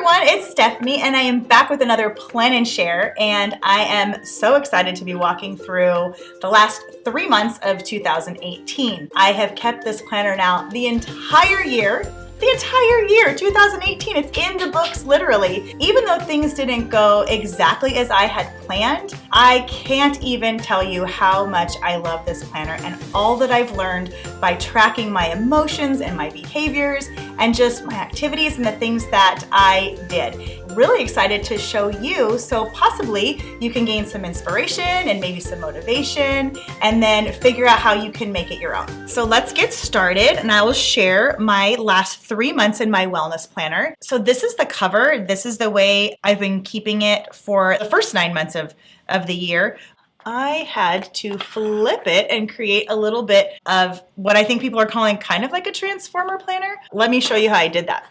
everyone, it's Stephanie and I am back with another Plan and Share, and I am so excited to be walking through the last 3 months of 2018. I have kept this planner now the entire year, 2018. It's in the books literally. Even though things didn't go exactly as I had planned, I can't even tell you how much I love this planner and all that I've learned by tracking my emotions and my behaviors and just my activities and the things that I did. Really excited to show you, so possibly you can gain some inspiration and maybe some motivation and then figure out how you can make it your own. So let's get started, and I will share my last 3 months in my wellness planner. So this is the cover. This is the way I've been keeping it for the first 9 months of the year. I had to flip it and create a little bit of what I think people are calling kind of like a transformer planner. Let me show you how I did that.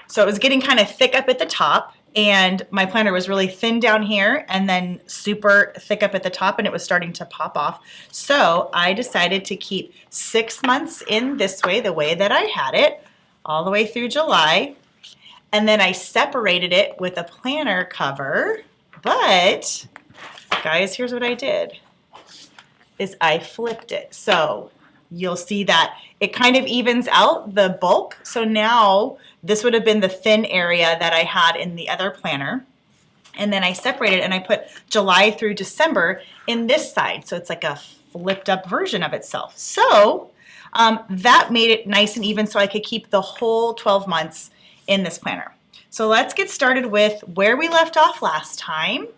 So it was getting kind of thick up at the top, and my planner was really thin down here and then super thick up at the top, and it was starting to pop off. So I decided to keep 6 months in this way, the way that I had it, all the way through July. And then I separated it with a planner cover. But guys, here's what I did, is I flipped it. So you'll see that it kind of evens out the bulk. So now this would have been the thin area that I had in the other planner. And then I separated and I put July through December in this side. So it's like a flipped up version of itself. So that made it nice and even so I could keep the whole 12 months in this planner. So let's get started with where we left off last time.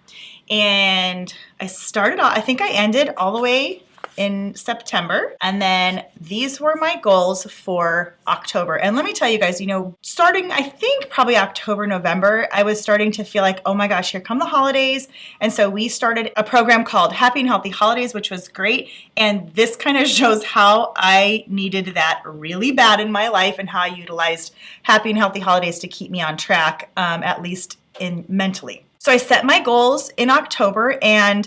And I started off, I think I ended all the way in September, and then these were my goals for October. And let me tell you guys, starting I think probably October, November, I was starting to feel like, oh my gosh, here come the holidays. And so we started a program called Happy and Healthy Holidays, which was great. And this kind of shows how I needed that really bad in my life and how I utilized Happy and Healthy Holidays to keep me on track, at least mentally. So I set my goals in October, and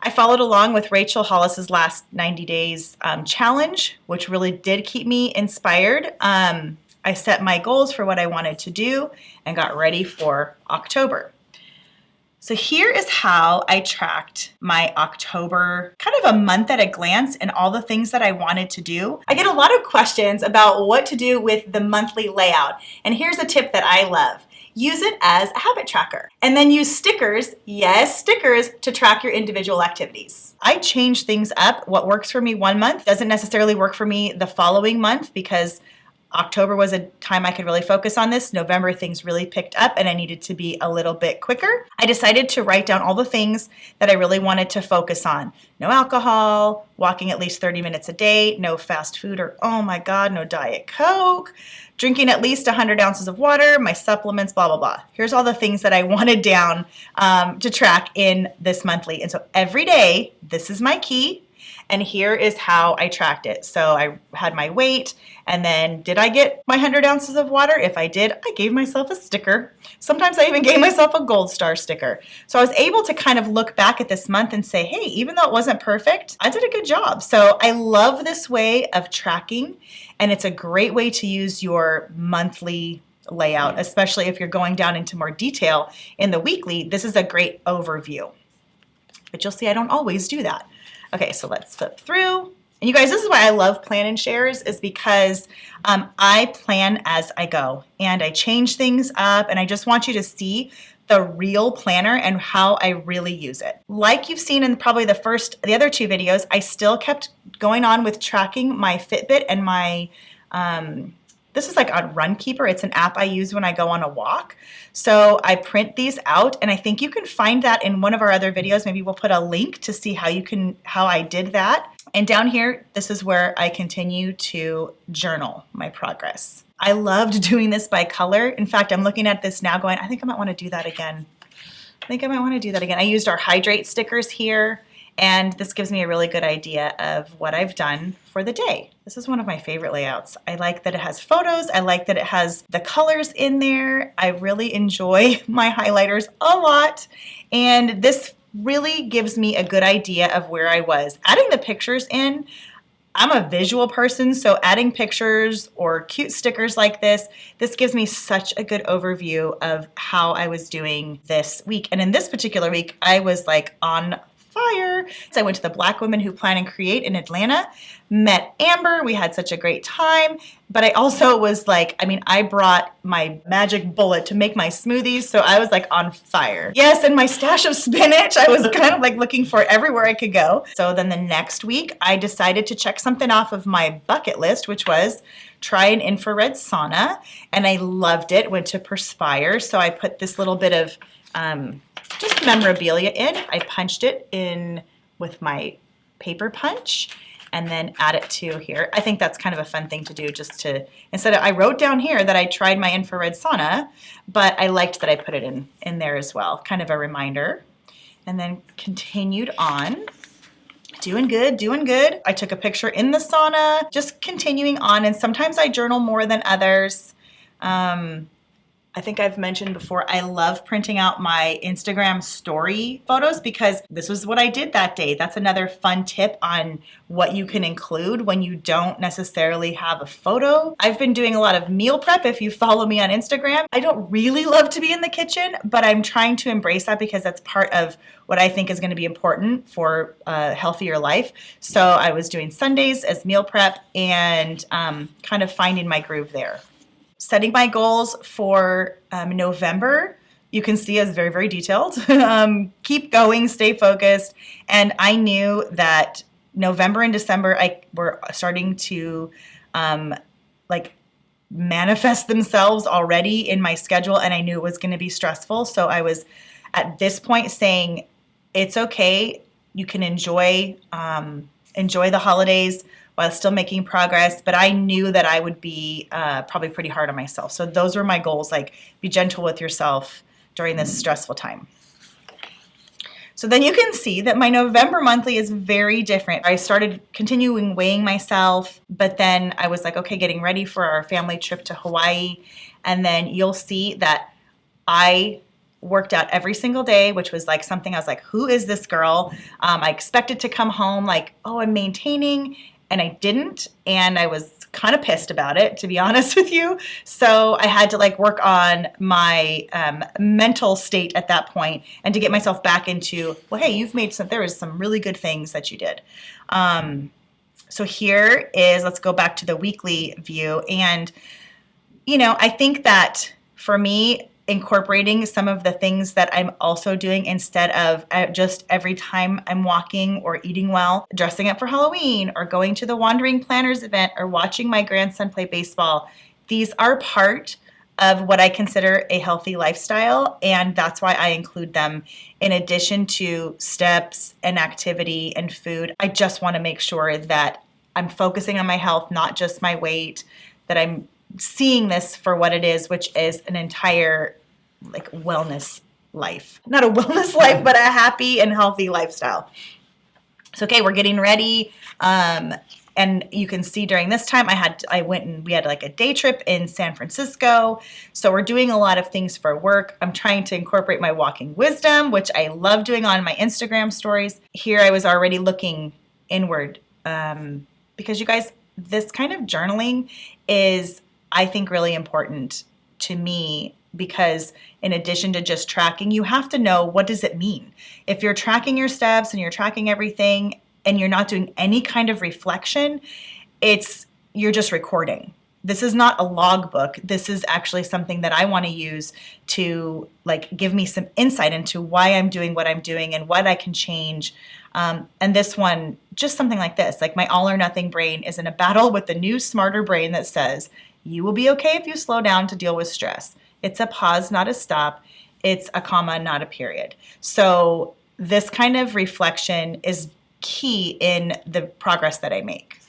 I followed along with Rachel Hollis's last 90 days challenge, which really did keep me inspired. I set my goals for what I wanted to do and got ready for October. So here is how I tracked my October, kind of a month at a glance, and all the things that I wanted to do. I get a lot of questions about what to do with the monthly layout. And here's a tip that I love. Use it as a habit tracker, and then use stickers, yes, stickers, to track your individual activities. I change things up. What works for me one month doesn't necessarily work for me the following month, because October was a time I could really focus on this. November, things really picked up and I needed to be a little bit quicker. I decided to write down all the things that I really wanted to focus on. No alcohol, walking at least 30 minutes a day, no fast food or, oh my God, no Diet Coke, drinking at least 100 ounces of water, my supplements, blah, blah, blah. Here's all the things that I wanted down to track in this monthly. And so every day, this is my key. And here is how I tracked it. So I had my weight, and then did I get my 100 ounces of water? If I did, I gave myself a sticker. Sometimes I even gave myself a gold star sticker. So I was able to kind of look back at this month and say, hey, even though it wasn't perfect, I did a good job. So I love this way of tracking, and it's a great way to use your monthly layout, especially if you're going down into more detail in the weekly. This is a great overview. But you'll see I don't always do that. Okay, so let's flip through. And you guys, this is why I love Plan and Shares, is because I plan as I go and I change things up, and I just want you to see the real planner and how I really use it. Like you've seen in probably the other 2 videos, I still kept going on with tracking my Fitbit and my, this is like on Runkeeper. It's an app I use when I go on a walk. So I print these out, and I think you can find that in one of our other videos. Maybe we'll put a link to see how I did that. And down here, this is where I continue to journal my progress. I loved doing this by color. In fact, I'm looking at this now going, I think I might want to do that again. I used our hydrate stickers here, and this gives me a really good idea of what I've done for the day. This is one of my favorite layouts. I like that it has photos. I like that it has the colors in there. I really enjoy my highlighters a lot, and this really gives me a good idea of where I was. Adding the pictures in, I'm a visual person, so adding pictures or cute stickers like this gives me such a good overview of how I was doing this week. And in this particular week, I was like on fire. So I went to the Black Women Who Plan and Create in Atlanta, met Amber. We had such a great time. But I also was like, I brought my magic bullet to make my smoothies. So I was like on fire. Yes, and my stash of spinach, I was kind of like looking for everywhere I could go. So then the next week, I decided to check something off of my bucket list, which was try an infrared sauna. And I loved it, went to Perspire. So I put this little bit of just memorabilia in. I punched it in with my paper punch and then add it to here. I think that's kind of a fun thing to do, just to, I wrote down here that I tried my infrared sauna, but I liked that I put it in there as well, kind of a reminder. And then continued on. Doing good, doing good. I took a picture in the sauna, just continuing on, and sometimes I journal more than others. I think I've mentioned before, I love printing out my Instagram story photos because this was what I did that day. That's another fun tip on what you can include when you don't necessarily have a photo. I've been doing a lot of meal prep if you follow me on Instagram. I don't really love to be in the kitchen, but I'm trying to embrace that because that's part of what I think is going to be important for a healthier life. So I was doing Sundays as meal prep and kind of finding my groove there. Setting my goals for November, you can see is very, very detailed. Keep going, stay focused. And I knew that November and December were starting to manifest themselves already in my schedule, and I knew it was going to be stressful. So I was at this point saying, it's okay. You can enjoy the holidays while still making progress, but I knew that I would be probably pretty hard on myself. So those were my goals, like be gentle with yourself during this stressful time. So then you can see that my November monthly is very different. I started continuing weighing myself, but then I was like, okay, getting ready for our family trip to Hawaii. And then you'll see that I worked out every single day, which was like something I was like, who is this girl? I expected to come home like, oh, I'm maintaining. And I didn't, and I was kind of pissed about it, to be honest with you. So I had to work on my mental state at that point, and to get myself back into, well, hey, there was some really good things that you did. So here is, let's go back to the weekly view. And, I think that for me, incorporating some of the things that I'm also doing instead of just every time I'm walking or eating well, dressing up for Halloween or going to the Wandering Planners event or watching my grandson play baseball. These are part of what I consider a healthy lifestyle, and that's why I include them in addition to steps and activity and food. I just want to make sure that I'm focusing on my health, not just my weight, that I'm seeing this for what it is, which is an entire wellness life. Not a wellness life, but a happy and healthy lifestyle. So, okay, we're getting ready. And you can see during this time we had a day trip in San Francisco. So we're doing a lot of things for work. I'm trying to incorporate my walking wisdom, which I love doing on my Instagram stories. Here I was already looking inward because you guys, this kind of journaling is, I think, really important to me, because in addition to just tracking, you have to know, what does it mean? If you're tracking your steps and you're tracking everything and you're not doing any kind of reflection, you're just recording. This is not a logbook. This is actually something that I want to use to give me some insight into why I'm doing what I'm doing and what I can change. And this one, just something like this, my all or nothing brain is in a battle with the new smarter brain that says, you will be okay if you slow down to deal with stress. It's a pause, not a stop. It's a comma, not a period. So this kind of reflection is key in the progress that I make.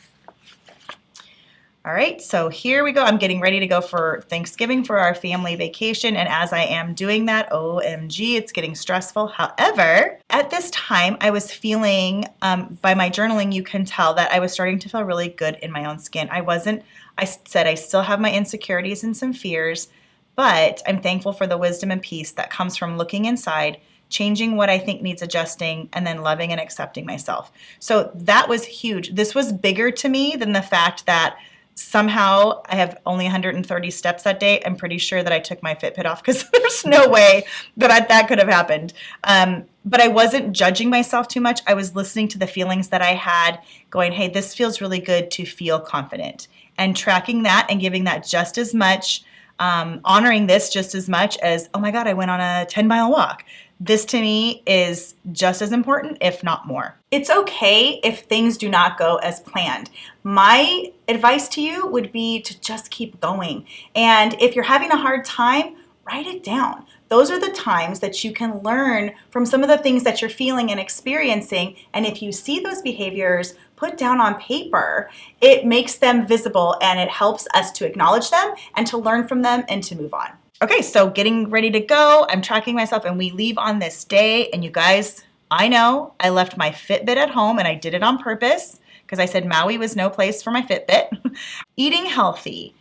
All right, so here we go. I'm getting ready to go for Thanksgiving for our family vacation. And as I am doing that, OMG, it's getting stressful. However, at this time, I was feeling, by my journaling, you can tell that I was starting to feel really good in my own skin. I said I still have my insecurities and some fears, but I'm thankful for the wisdom and peace that comes from looking inside, changing what I think needs adjusting, and then loving and accepting myself. So that was huge. This was bigger to me than the fact that somehow I have only 130 steps that day. I'm pretty sure that I took my Fitbit off because there's no way that could have happened. But I wasn't judging myself too much. I was listening to the feelings that I had, going, hey, this feels really good to feel confident, and tracking that and giving that just as much, honoring this just as much as, oh my God, I went on a 10-mile walk. This to me is just as important, if not more. It's okay if things do not go as planned. My advice to you would be to just keep going. And if you're having a hard time, write it down. Those are the times that you can learn from some of the things that you're feeling and experiencing. And if you see those behaviors put down on paper, it makes them visible and it helps us to acknowledge them and to learn from them and to move on. Okay, so getting ready to go, I'm tracking myself, and we leave on this day. And you guys, I know I left my Fitbit at home, and I did it on purpose because I said Maui was no place for my Fitbit. Eating healthy,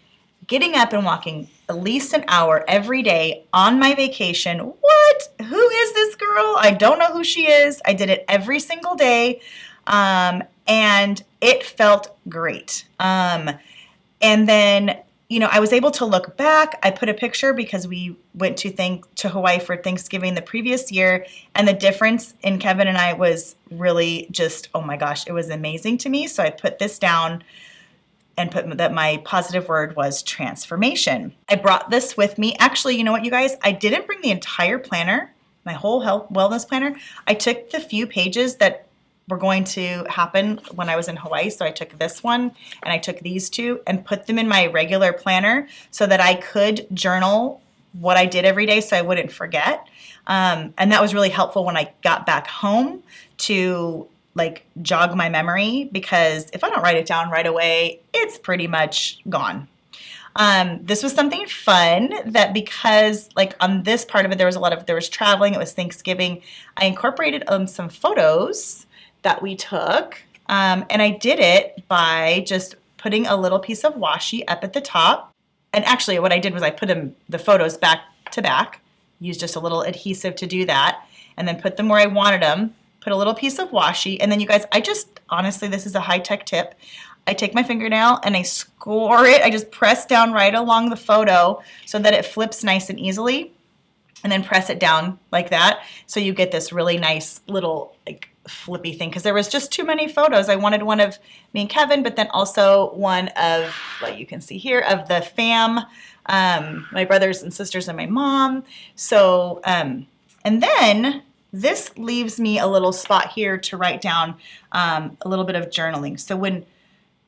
getting up and walking at least an hour every day on my vacation. What? Who is this girl? I don't know who she is. I did it every single day, and it felt great. And then, I was able to look back. I put a picture because we went to Hawaii for Thanksgiving the previous year, and the difference in Kevin and I was really just, oh my gosh, it was amazing to me. So I put this down and put that my positive word was transformation. I brought this with me. Actually, you know what, you guys? I didn't bring the entire planner, my whole health wellness planner. I took the few pages that were going to happen when I was in Hawaii. So I took this one and I took these two and put them in my regular planner so that I could journal what I did every day so I wouldn't forget. And that was really helpful when I got back home to jog my memory, because if I don't write it down right away, it's pretty much gone. This was something fun that, because on this part of it, there was traveling, it was Thanksgiving. I incorporated some photos that we took, and I did it by just putting a little piece of washi up at the top. And actually what I did was I put the photos back to back, used just a little adhesive to do that, and then put them where I wanted them, put a little piece of washi, and then you guys, honestly, this is a high-tech tip. I take my fingernail and I score it. I just press down right along the photo so that it flips nice and easily, and then press it down like that. So you get this really nice little flippy thing, because there was just too many photos. I wanted one of me and Kevin, but then also one of what you can see here of the fam, my brothers and sisters and my mom. So, and then this leaves me a little spot here to write down a little bit of journaling. So when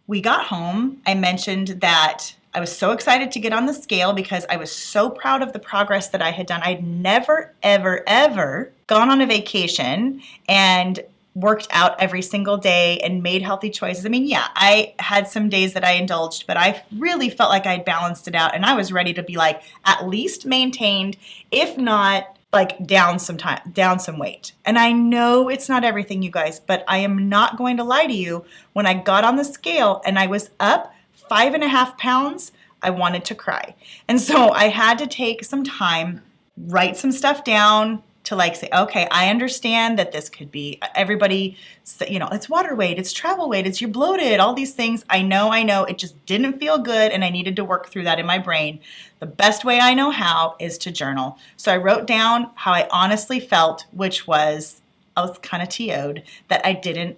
we got home, I mentioned that I was so excited to get on the scale because I was so proud of the progress that I had done. I'd never, ever, ever gone on a vacation and worked out every single day and made healthy choices. I mean, yeah, I had some days that I indulged, but I really felt like I'd balanced it out, and I was ready to be at least maintained, if not down some weight. And I know it's not everything, you guys, but I am not going to lie to you. When I got on the scale and I was up 5.5 pounds, I wanted to cry. And so I had to take some time, write some stuff down to say, okay, I understand that this could be everybody, it's water weight, it's travel weight, it's you're bloated, all these things. I know, it just didn't feel good, and I needed to work through that in my brain. The best way I know how is to journal. So I wrote down how I honestly felt, which was, I was kind of TO'd that I didn't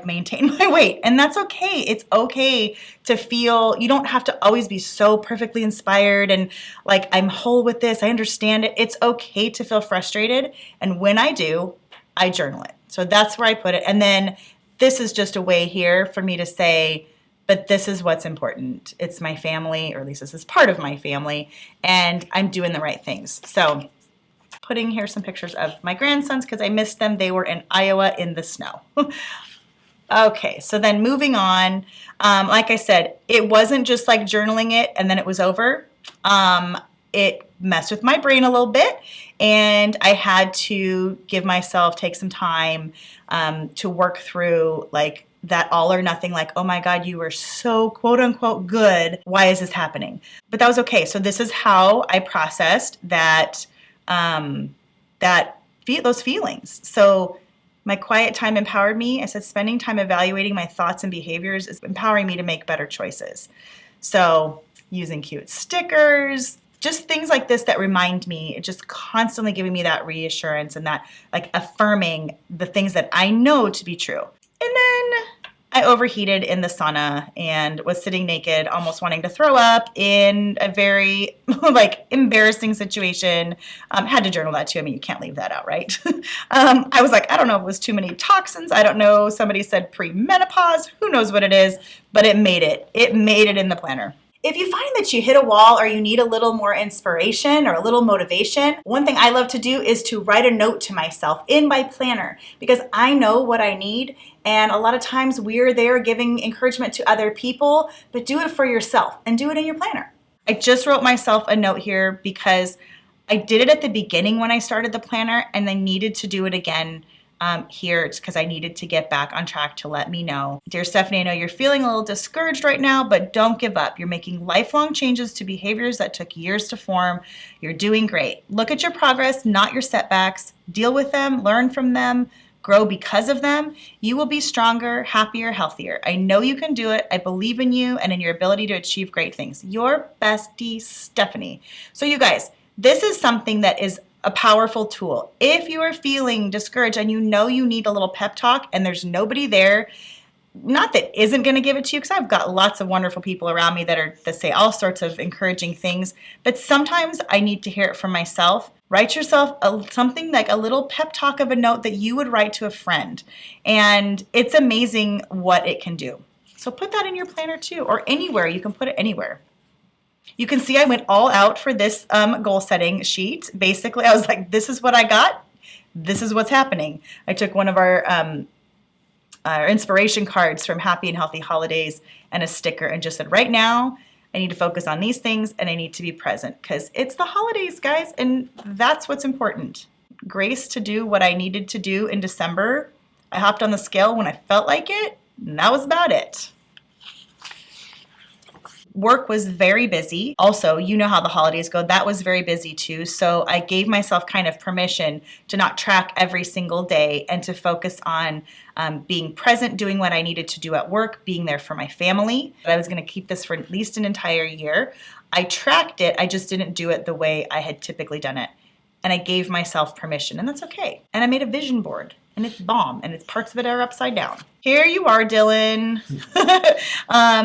maintain my weight. And that's okay. It's okay to feel, you don't have to always be so perfectly inspired and I'm whole with this, I understand it. It's okay to feel frustrated. And when I do, I journal it. So that's where I put it. And then this is just a way here for me to say, but this is what's important. It's my family, or at least this is part of my family, and I'm doing the right things. So putting here some pictures of my grandsons because I missed them. They were in Iowa in the snow. Okay, so then moving on, like I said, it wasn't just journaling it and then it was over. It messed with my brain a little bit, and I had to take some time to work through that all or nothing, oh my God, you were so quote unquote good. Why is this happening? But that was okay. So this is how I processed that, that those feelings. So my quiet time empowered me. I said spending time evaluating my thoughts and behaviors is empowering me to make better choices. So using cute stickers, just things like this that remind me, just constantly giving me that reassurance and that like affirming the things that I know to be true. And then I overheated in the sauna and was sitting naked, almost wanting to throw up in a very like embarrassing situation. Had to journal that too. I mean, you can't leave that out, right? I was like, I don't know if it was too many toxins. I don't know. Somebody said premenopause. Who knows what it is? But it made it. It made it in the planner. If you find that you hit a wall or you need a little more inspiration or a little motivation, one thing I love to do is to write a note to myself in my planner because I know what I need. And a lot of times we're there giving encouragement to other people, but do it for yourself and do it in your planner. I just wrote myself a note here because I did it at the beginning when I started the planner and I needed to do it again here because I needed to get back on track to let me know. Dear Stephanie, I know you're feeling a little discouraged right now, but don't give up. You're making lifelong changes to behaviors that took years to form. You're doing great. Look at your progress, not your setbacks. Deal with them, learn from them, grow because of them. You will be stronger, happier, healthier. I know you can do it. I believe in you and in your ability to achieve great things. Your bestie, Stephanie. So you guys, this is something that is a powerful tool. If you are feeling discouraged and you know you need a little pep talk and there's nobody there, not that isn't going to give it to you, because I've got lots of wonderful people around me that say all sorts of encouraging things, but sometimes I need to hear it from myself. Write yourself something like a little pep talk of a note that you would write to a friend, and it's amazing what it can do. So put that in your planner too, or anywhere. You can put it anywhere. You can see I went all out for this goal setting sheet. Basically, I was like, this is what I got. This is what's happening. I took one of our inspiration cards from Happy and Healthy Holidays and a sticker and just said, right now, I need to focus on these things and I need to be present because it's the holidays, guys, and that's what's important. Grace to do what I needed to do in December. I hopped on the scale when I felt like it, and that was about it. Work was very busy. Also, you know how the holidays go. That was very busy too. So I gave myself kind of permission to not track every single day and to focus on being present, doing what I needed to do at work, being there for my family. I was going to keep this for at least an entire year. I tracked it. I just didn't do it the way I had typically done it. And I gave myself permission, and that's okay. And I made a vision board, and it's bomb, and it's parts of it are upside down. Here you are, Dylan.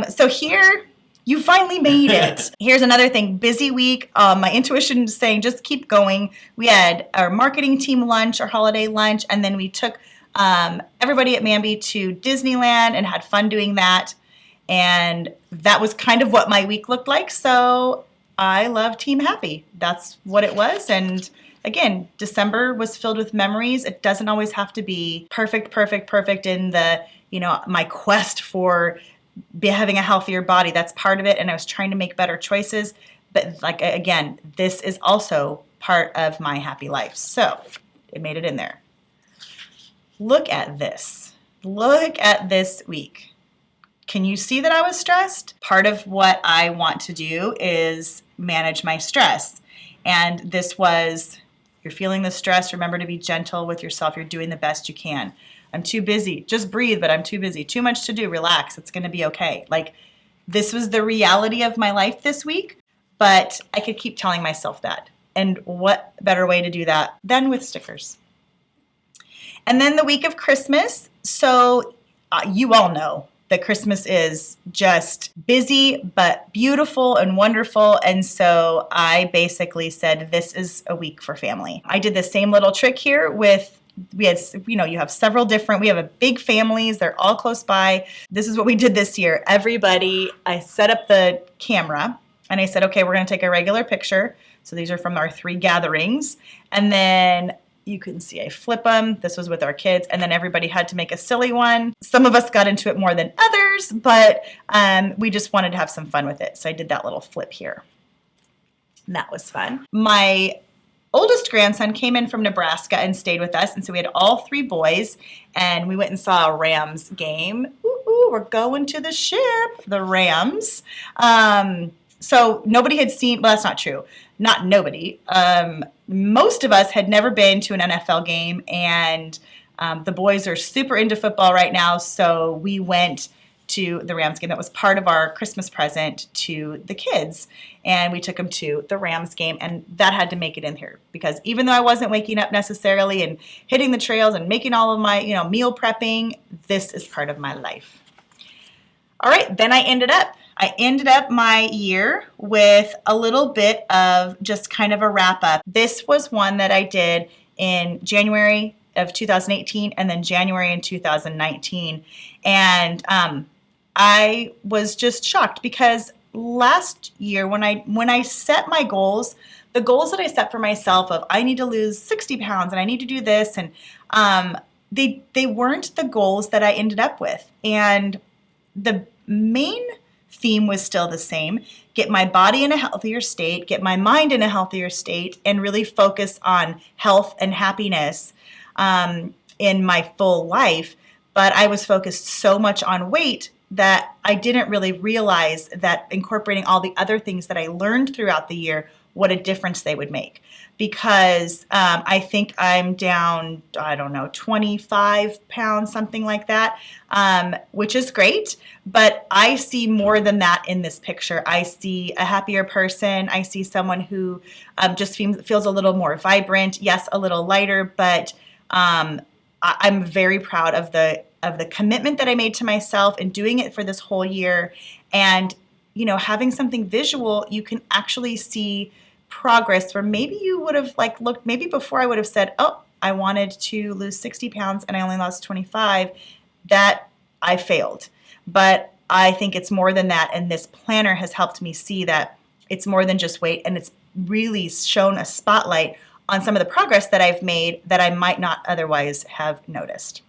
So here, you finally made it. Here's another thing, busy week. My intuition is saying just keep going. We had our marketing team lunch, our holiday lunch, and then we took everybody at Mamby to Disneyland and had fun doing that. And that was kind of what my week looked like. So I love Team Happy. That's what it was. And again, December was filled with memories. It doesn't always have to be perfect in the, my quest for having a healthier body. That's part of it. And I was trying to make better choices. But again, this is also part of my happy life. So it made it in there. Look at this. Look at this week. Can you see that I was stressed? Part of what I want to do is manage my stress. And this was, you're feeling the stress. Remember to be gentle with yourself. You're doing the best you can. I'm too busy. Just breathe, but I'm too busy. Too much to do. Relax. It's going to be okay. This was the reality of my life this week, but I could keep telling myself that. And what better way to do that than with stickers? And then the week of Christmas. So you all know that Christmas is just busy, but beautiful and wonderful. And so I basically said, this is a week for family. I did the same little trick here with we had, you have several different, we have a big families, they're all close by. This is what we did this year. Everybody, I set up the camera and I said, okay, we're going to take a regular picture. So these are from our 3 gatherings. And then you can see I flip them. This was with our kids. And then everybody had to make a silly one. Some of us got into it more than others, but we just wanted to have some fun with it. So I did that little flip here. And that was fun. My oldest grandson came in from Nebraska and stayed with us. And so we had all 3 boys and we went and saw a Rams game. Ooh, we're going to the ship, the Rams. So nobody had seen, well, that's not true. not nobody. Most of us had never been to an NFL game, and the boys are super into football right now, so we went to the Rams game. That was part of our Christmas present to the kids, and we took them to the Rams game, and that had to make it in here because even though I wasn't waking up necessarily and hitting the trails and making all of my meal prepping, this is part of my life. All right, then I ended up my year with a little bit of just kind of a wrap up. This was one that I did in January of 2018 and then January in 2019, and I was just shocked because last year when I set my goals, the goals that I set for myself of I need to lose 60 pounds and I need to do this, and they weren't the goals that I ended up with. And the main theme was still the same: get my body in a healthier state, get my mind in a healthier state, and really focus on health and happiness in my full life. But I was focused so much on weight that I didn't really realize that incorporating all the other things that I learned throughout the year, what a difference they would make. Because I think I'm down, 25 pounds, something like that, which is great. But I see more than that in this picture. I see a happier person. I see someone who just feels a little more vibrant. Yes, a little lighter, but I'm very proud of the commitment that I made to myself and doing it for this whole year. And, having something visual, you can actually see progress where maybe you would have looked, maybe before I would have said, oh, I wanted to lose 60 pounds and I only lost 25, that I failed. But I think it's more than that. And this planner has helped me see that it's more than just weight. And it's really shown a spotlight on some of the progress that I've made that I might not otherwise have noticed.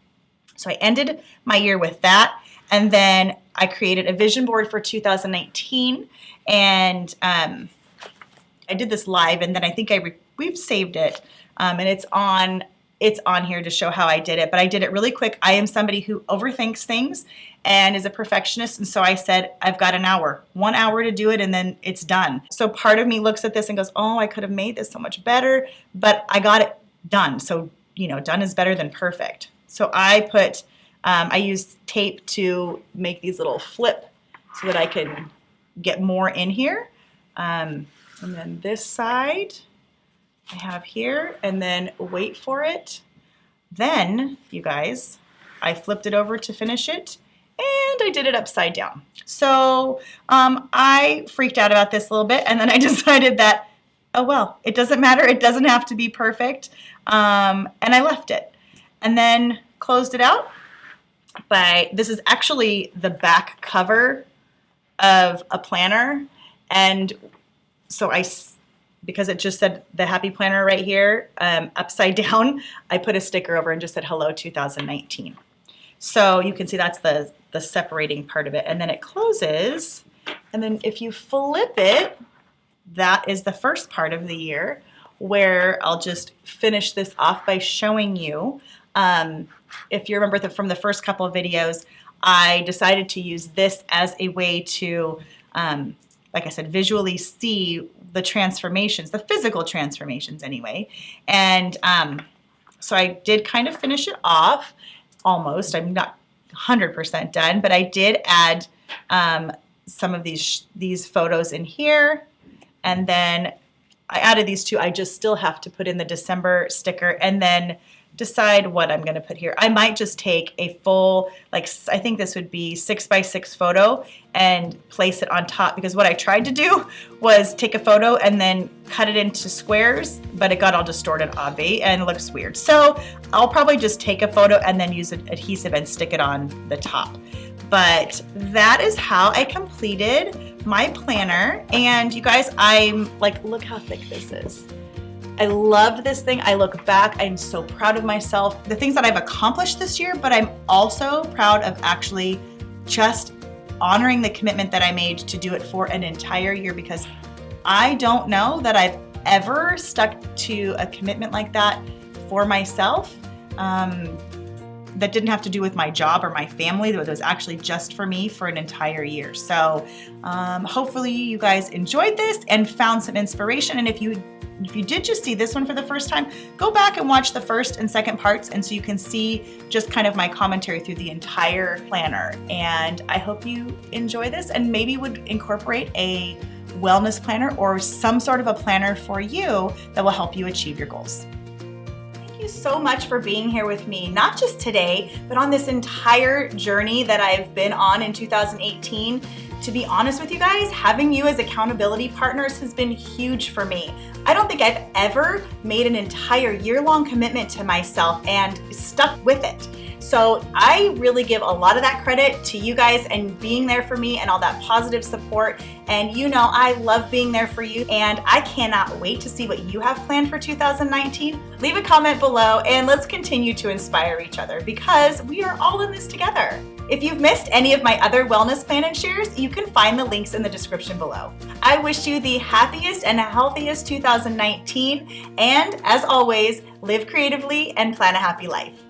So I ended my year with that. And then I created a vision board for 2019. And I did this live, and then I think we've saved it. And it's on here to show how I did it. But I did it really quick. I am somebody who overthinks things and is a perfectionist. And so I said, I've got 1 hour to do it, and then it's done. So part of me looks at this and goes, oh, I could have made this so much better, but I got it done. So, done is better than perfect. So I used tape to make these little flip so that I can get more in here. And then this side I have here, and then wait for it. Then, you guys, I flipped it over to finish it, and I did it upside down. So I freaked out about this a little bit, and then I decided that, oh well, it doesn't matter. It doesn't have to be perfect. And I left it. And then closed it out this is actually the back cover of a planner. And so because it just said the happy planner right here, upside down, I put a sticker over and just said, hello, 2019. So you can see that's the separating part of it. And then it closes. And then if you flip it, that is the first part of the year, where I'll just finish this off by showing you. If you remember from the first couple of videos, I decided to use this as a way to, like I said, visually see the transformations, the physical transformations anyway. And so I did kind of finish it off, almost. I'm not 100% done, but I did add some of these photos in here. And then I added these two. I just still have to put in the December sticker and then decide what I'm going to put here. I might just take a full, I think this would be 6x6 photo and place it on top, because what I tried to do was take a photo and then cut it into squares, but it got all distorted, obvi, and it looks weird. So I'll probably just take a photo and then use an adhesive and stick it on the top. But that is how I completed my planner. And you guys, I'm look how thick this is. I love this thing. I look back, I'm so proud of myself, the things that I've accomplished this year, but I'm also proud of actually just honoring the commitment that I made to do it for an entire year, because I don't know that I've ever stuck to a commitment like that for myself. that didn't have to do with my job or my family, that was actually just for me for an entire year. So hopefully you guys enjoyed this and found some inspiration. And if you did just see this one for the first time, go back and watch the first and second parts, and so you can see just kind of my commentary through the entire planner. And I hope you enjoy this and maybe would incorporate a wellness planner or some sort of a planner for you that will help you achieve your goals. Thank you so much for being here with me, not just today, but on this entire journey that I've been on in 2018. To be honest with you guys, having you as accountability partners has been huge for me. I don't think I've ever made an entire year-long commitment to myself and stuck with it. So I really give a lot of that credit to you guys and being there for me and all that positive support. And you know, I love being there for you, and I cannot wait to see what you have planned for 2019. Leave a comment below and let's continue to inspire each other, because we are all in this together. If you've missed any of my other wellness plan and shares, you can find the links in the description below. I wish you the happiest and healthiest 2019, and as always, live creatively and plan a happy life.